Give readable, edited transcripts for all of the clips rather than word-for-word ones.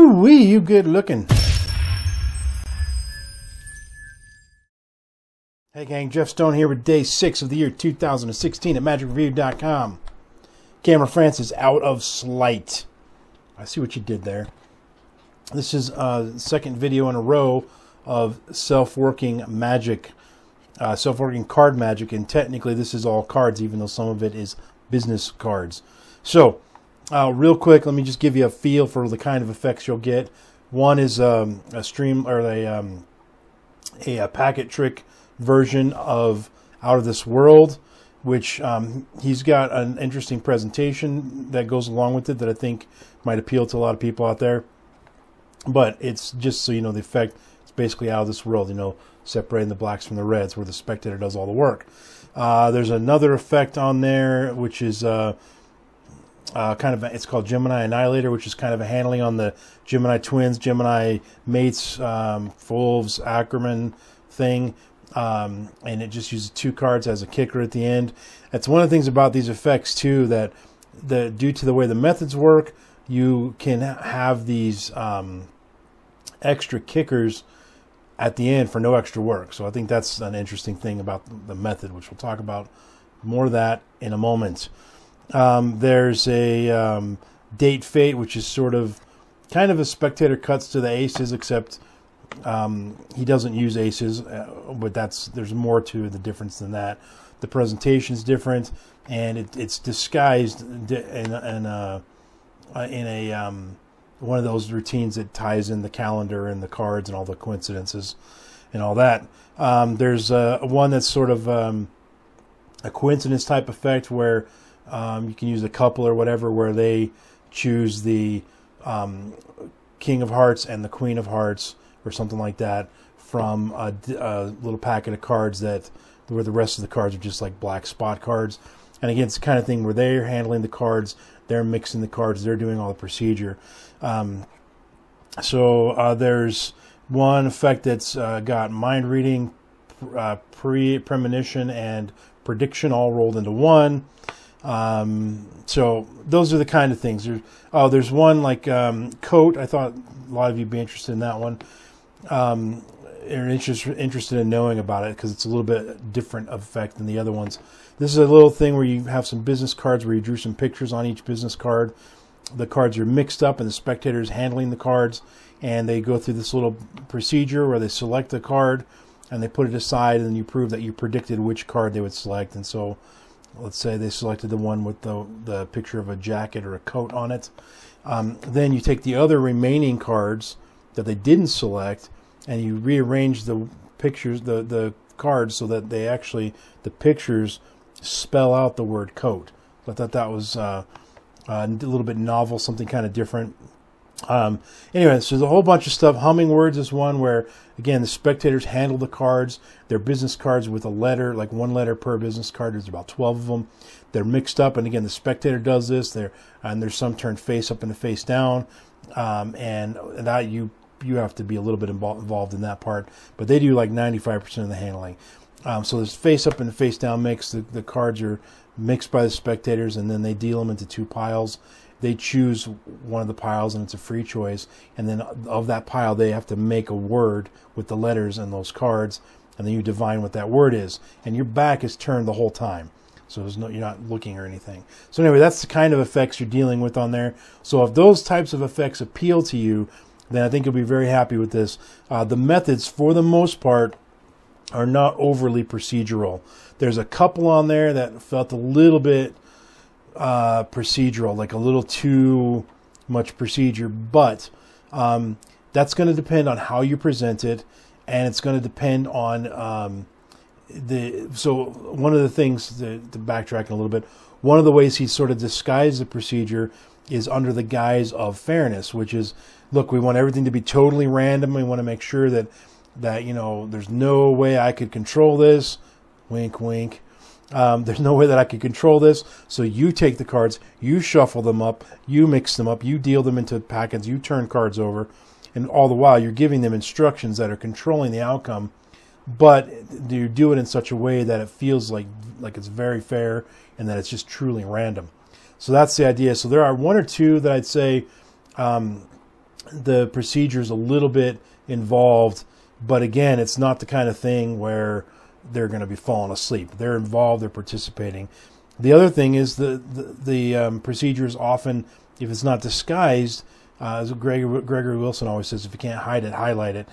Woo-wee, you good looking. Hey gang, Jeff Stone here with day 6 of the year 2016 at magicreview.com. Camera France out of Sleight. I see what you did there. This is the second video in a row of self-working magic, self-working card magic, and technically this is all cards, even though some of it is business cards. So, real quick, let me just give you a feel for the kind of effects you'll get. One is a stream or a packet trick version of Out of This World, which he's got an interesting presentation that goes along with it that I think might appeal to a lot of people out there. But it's just so you know the effect. It's basically Out of This World, you know, separating the blacks from the reds, where the spectator does all the work. There's another effect on there, which is it's called Gemini Annihilator, which is kind of a handling on the Gemini twins, Gemini mates, Wolves, Ackerman thing. And it just uses 2 cards as a kicker at the end. That's one of the things about these effects too, that due to the way the methods work, you can have these extra kickers at the end for no extra work. So I think that's an interesting thing about the method, which we'll talk about more of that in a moment. There's a Date Fate, which is sort of kind of a spectator cuts to the aces, except he doesn't use aces, but there's more to the difference than that. The presentation is different, and it's disguised in one of those routines that ties in the calendar and the cards and all the coincidences and all that. There's one that's sort of a coincidence type effect where you can use a couple or whatever, where they choose the King of Hearts and the Queen of Hearts or something like that from a little packet of cards where the rest of the cards are just like black spot cards. And again, it's the kind of thing where they're handling the cards, they're mixing the cards, they're doing all the procedure. There's one effect that's got mind reading, premonition, and prediction all rolled into one. So those are the kind of things. There's one like coat. I thought a lot of you'd be interested in that one. Interested in knowing about it because it's a little bit different effect than the other ones. This is a little thing where you have some business cards where you drew some pictures on each business card. The cards are mixed up and the spectator is handling the cards, and they go through this little procedure where they select the card and they put it aside, and then you prove that you predicted which card they would select. And so let's say they selected the one with the picture of a jacket or a coat on it. Then you take the other remaining cards that they didn't select, and you rearrange the pictures, the cards, so that the pictures spell out the word coat. So I thought that was a little bit novel, something kind of different. Anyway, so there's a whole bunch of stuff. Hummingwords is one where, again, the spectators handle the cards. They're business cards with a letter, like 1 letter per business card. There's about 12 of them. They're mixed up, and again, the spectator does this. And there's some turned face up and face down, and that you have to be a little bit involved in that part. But they do like 95% of the handling. So there's face up and face down mix. The cards are mixed by the spectators, and then they deal them into 2 piles. They choose one of the piles, and it's a free choice. And then of that pile, they have to make a word with the letters and those cards, and then you divine what that word is. And your back is turned the whole time, so you're not looking or anything. So anyway, that's the kind of effects you're dealing with on there. So if those types of effects appeal to you, then I think you'll be very happy with this. The methods, for the most part, are not overly procedural. There's a couple on there that felt a little bit procedural, like a little too much procedure, but that's going to depend on how you present it, and it's going to depend on so one of the things, to backtrack a little bit, one of the ways he sort of disguised the procedure is under the guise of fairness, which is, look, we want everything to be totally random. We want to make sure that you know, there's no way I could control this. Wink, wink. There's no way that I could control this. So you take the cards, you shuffle them up, you mix them up, you deal them into packets, you turn cards over, and all the while you're giving them instructions that are controlling the outcome, but you do it in such a way that it feels like it's very fair and that it's just truly random. So that's the idea. So there are 1 or 2 that I'd say the procedure is a little bit involved, but again, it's not the kind of thing where they're going to be falling asleep. They're involved, they're participating. The other thing is the procedure is often, if it's not disguised, as Gregory Wilson always says, if you can't hide it, highlight it.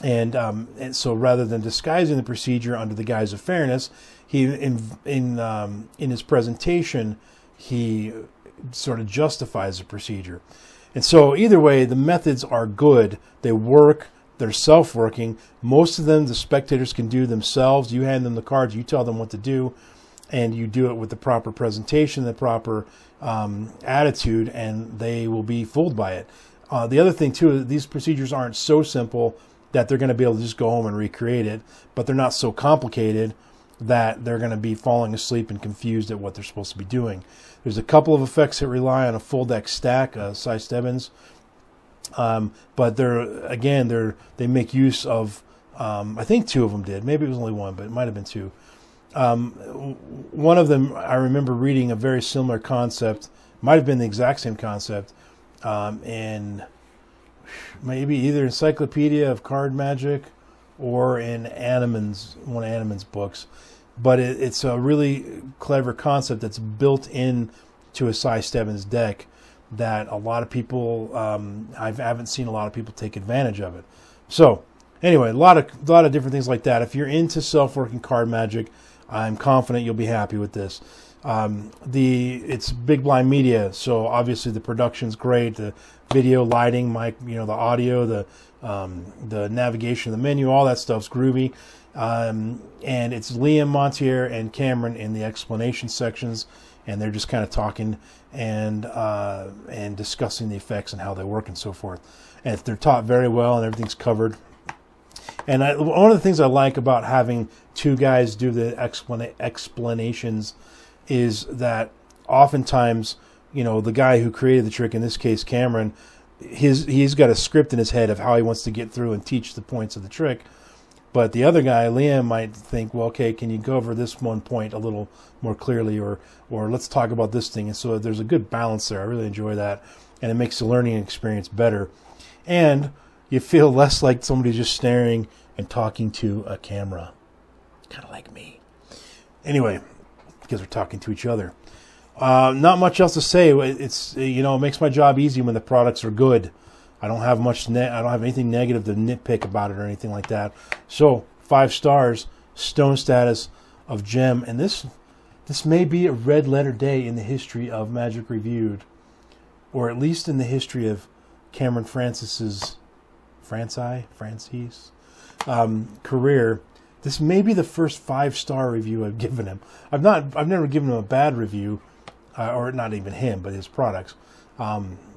And so rather than disguising the procedure under the guise of fairness, he in his presentation, he sort of justifies the procedure. And so either way, the methods are good. They work. They're self-working. Most of them, the spectators can do themselves. You hand them the cards. You tell them what to do. And you do it with the proper presentation, the proper attitude, and they will be fooled by it. The other thing, too, these procedures aren't so simple that they're going to be able to just go home and recreate it, but they're not so complicated that they're going to be falling asleep and confused at what they're supposed to be doing. There's a couple of effects that rely on a full deck stack, Sleight Stebbins, but they make use of, I think 2 of them did. Maybe it was only 1, but it might have been 2. One of them, I remember reading a very similar concept, might have been the exact same concept, in maybe either Encyclopedia of Card Magic or in one of Animan's books. But it's a really clever concept that's built in to a Sleight Stebbins deck that a lot of people, I haven't seen a lot of people take advantage of it. So anyway, a lot of different things like that. If you're into self-working card magic, I'm confident you'll be happy with this. It's Big Blind Media, so obviously the production's great. The video, lighting, mic, the audio, the navigation of the menu, all that stuff's groovy. And it's Liam, Montier, and Cameron in the explanation sections, and they're just kind of talking and discussing the effects and how they work and so forth. And they're taught very well, and everything's covered. And one of the things I like about having 2 guys do the explanations is that oftentimes, the guy who created the trick, in this case Cameron, he's got a script in his head of how he wants to get through and teach the points of the trick. But the other guy, Liam, might think, well, okay, can you go over this one point a little more clearly, or let's talk about this thing. And so there's a good balance there. I really enjoy that, and it makes the learning experience better. And you feel less like somebody's just staring and talking to a camera, kind of like me. Anyway, because we're talking to each other. Not much else to say. It makes my job easy when the products are good. I don't have I don't have anything negative to nitpick about it or anything like that. So 5 stars, stone status of gem, and this may be a red letter day in the history of Magic Reviewed, or at least in the history of Cameron Francis's career. This may be the first 5-star review I've given him. I've never given him a bad review, or not even him, but his products.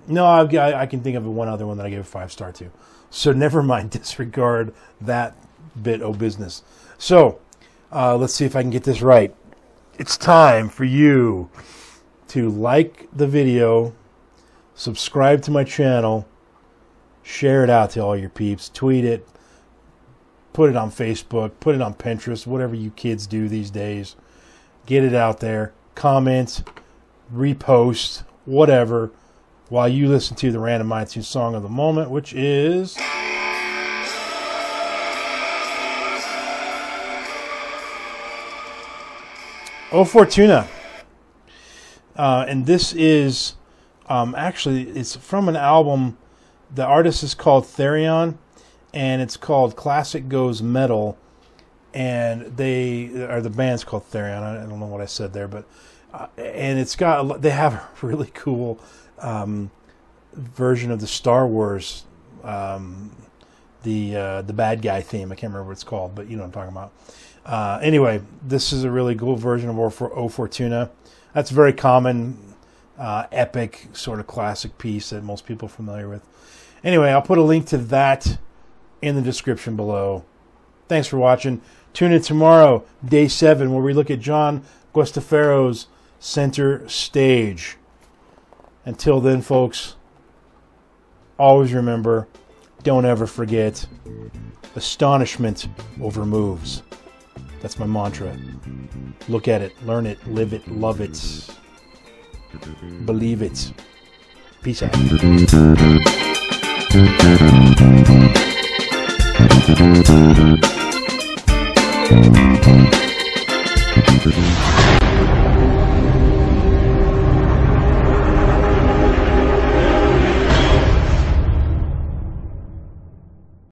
No, I can think of one other one that I gave a 5-star to. So never mind, disregard that bit of business. So let's see if I can get this right. It's time for you to like the video, subscribe to my channel, share it out to all your peeps, tweet it, put it on Facebook, put it on Pinterest, whatever you kids do these days. Get it out there, comment, repost, whatever, while you listen to the Random iTunes song of the moment, which is Oh Fortuna. And this is actually, it's from an album. The artist is called Therion, and it's called Classic Goes Metal, and the band's called Therion. I don't know what I said there, but and they have a really cool version of the Star Wars, the bad guy theme. I can't remember what it's called, but you know what I'm talking about. Anyway, this is a really cool version of O Fortuna. That's a very common, epic sort of classic piece that most people are familiar with. Anyway, I'll put a link to that in the description below. Thanks for watching. Tune in tomorrow, day 7, where we look at John Guastaferro's Center Stage. Until then, folks, always remember, don't ever forget, astonishment over moves. That's my mantra. Look at it, learn it, live it, love it, believe it. Peace out.